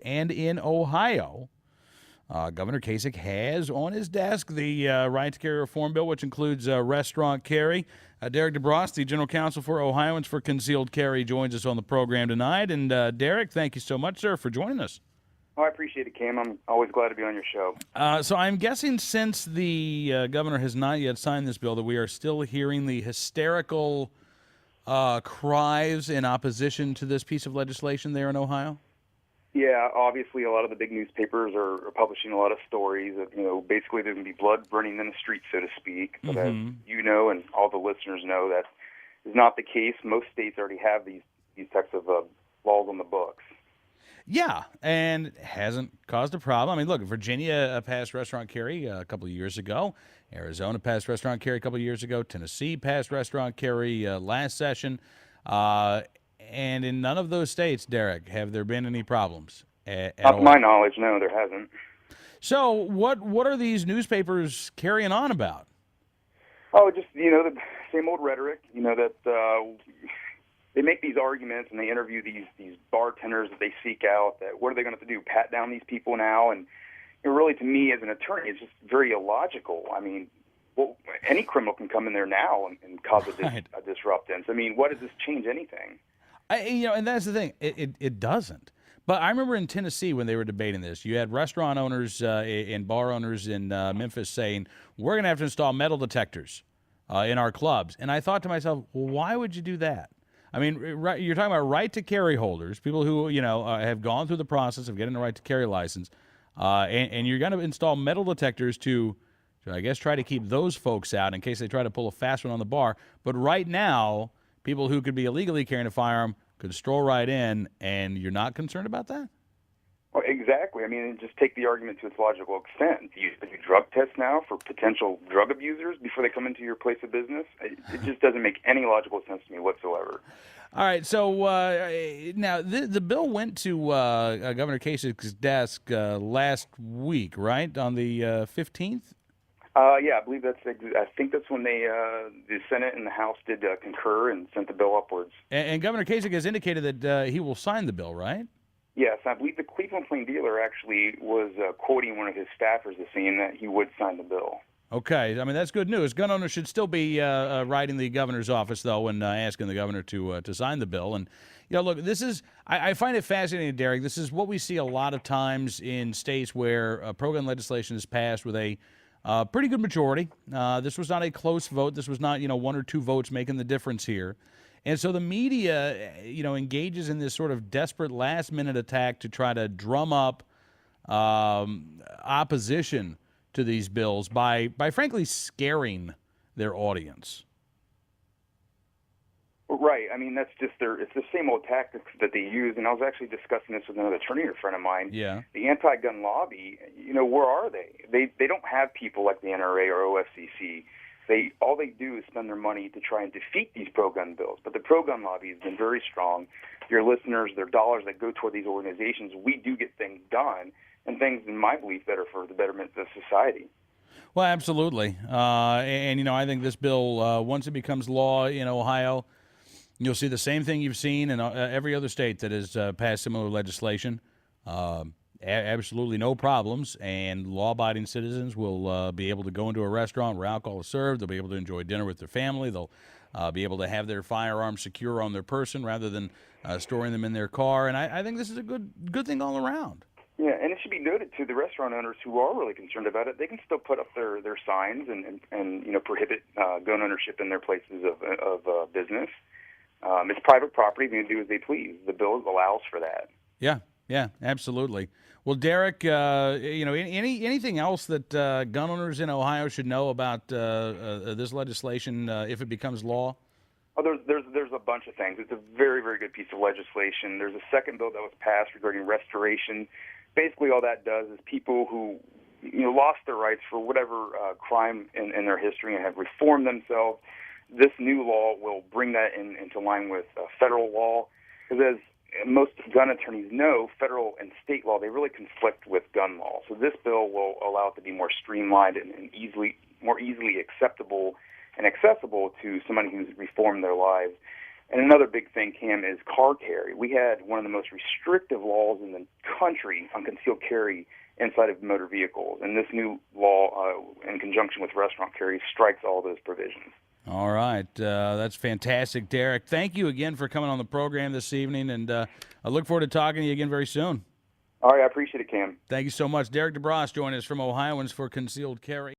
And in Ohio, Governor Kasich has on his desk the right to carry reform bill, which includes restaurant carry. Derek DeBross, the general counsel for Ohioans for Concealed Carry, joins us on the program tonight. And Derek, thank you so much, sir, for joining us. Oh, I appreciate it, Cam. I'm always glad to be on your show. So I'm guessing since the governor has not yet signed this bill that we are still hearing the hysterical cries in opposition to this piece of legislation there in Ohio? Yeah, obviously a lot of the big newspapers are publishing a lot of stories of, basically there's going to be blood burning in the streets, so to speak. But as you know and all the listeners know, that is not the case. Most states already have these types of laws on the books. Yeah, and it hasn't caused a problem. I mean, look, Virginia passed restaurant carry a couple of years ago. Arizona passed restaurant carry a couple of years ago. Tennessee passed restaurant carry last session. And in none of those states, Derek, have there been any problems at Not all? to my knowledge, no, there hasn't. So what are these newspapers carrying on about? Oh, just, the same old rhetoric, that they make these arguments and they interview these bartenders that they seek out. That what are they going to have to do, pat down these people now? And really, to me, as an attorney, it's just very illogical. I mean, any criminal can come in there now and cause a disruptance. I mean, what does this change anything? And that's the thing. It doesn't. But I remember in Tennessee when they were debating this, you had restaurant owners and bar owners in Memphis saying, we're going to have to install metal detectors in our clubs. And I thought to myself, well, why would you do that? I mean, you're talking about right to carry holders, people who, have gone through the process of getting a right to carry license, and you're going to install metal detectors to, I guess, try to keep those folks out in case they try to pull a fast one on the bar. But right now, people who could be illegally carrying a firearm could stroll right in, and you're not concerned about that? Well, exactly. I mean, just take the argument to its logical extent. Do you drug tests now for potential drug abusers before they come into your place of business? It just doesn't make any logical sense to me whatsoever. All right, so now the bill went to Governor Kasich's desk last week, right, on the 15th? Yeah, I think that's when the Senate and the House did concur and sent the bill upwards. And Governor Kasich has indicated that he will sign the bill, right? Yes, I believe the Cleveland Plain Dealer actually was quoting one of his staffers as saying that he would sign the bill. Okay, I mean, that's good news. Gun owners should still be writing the governor's office, though, and asking the governor to sign the bill. And, look, this is – I find it fascinating, Derek. This is what we see a lot of times in states where pro-gun legislation is passed with a pretty good majority. This was not a close vote. This was not, one or two votes making the difference here. And so the media, engages in this sort of desperate last-minute attack to try to drum up opposition to these bills by frankly scaring their audience. Right. I mean, that's just it's the same old tactics that they use. And I was actually discussing this with another attorney friend of mine. Yeah. The anti-gun lobby, where are they? They don't have people like the NRA or OFCC. All they do is spend their money to try and defeat these pro-gun bills. But the pro-gun lobby has been very strong. Your listeners, their dollars that go toward these organizations, we do get things done, and things, in my belief, that are for the betterment of society. Well, absolutely. And I think this bill, once it becomes law in Ohio, you'll see the same thing you've seen in every other state that has passed similar legislation. Absolutely no problems, and law-abiding citizens will be able to go into a restaurant where alcohol is served. They'll be able to enjoy dinner with their family. They'll be able to have their firearms secure on their person rather than storing them in their car. And I think this is a good thing all around. Yeah, and it should be noted to the restaurant owners who are really concerned about it. They can still put up their signs and prohibit gun ownership in their places of business. It's private property. They can do as they please. The bill allows for that. Yeah, absolutely. Well, Derek, anything else that gun owners in Ohio should know about this legislation if it becomes law? Oh, there's a bunch of things. It's a very, very good piece of legislation. There's a second bill that was passed regarding restoration. Basically, all that does is people who lost their rights for whatever crime in their history and have reformed themselves. This new law will bring that into line with federal law, because as most gun attorneys know, federal and state law, they really conflict with gun law. So this bill will allow it to be more streamlined and more easily acceptable and accessible to somebody who's reformed their lives. And another big thing, Cam, is car carry. We had one of the most restrictive laws in the country on concealed carry inside of motor vehicles. And this new law, in conjunction with restaurant carry, strikes all those provisions. All right. That's fantastic, Derek. Thank you again for coming on the program this evening, and I look forward to talking to you again very soon. All right, I appreciate it, Cam. Thank you so much. Derek DeBras joining us from Ohioans for Concealed Carry.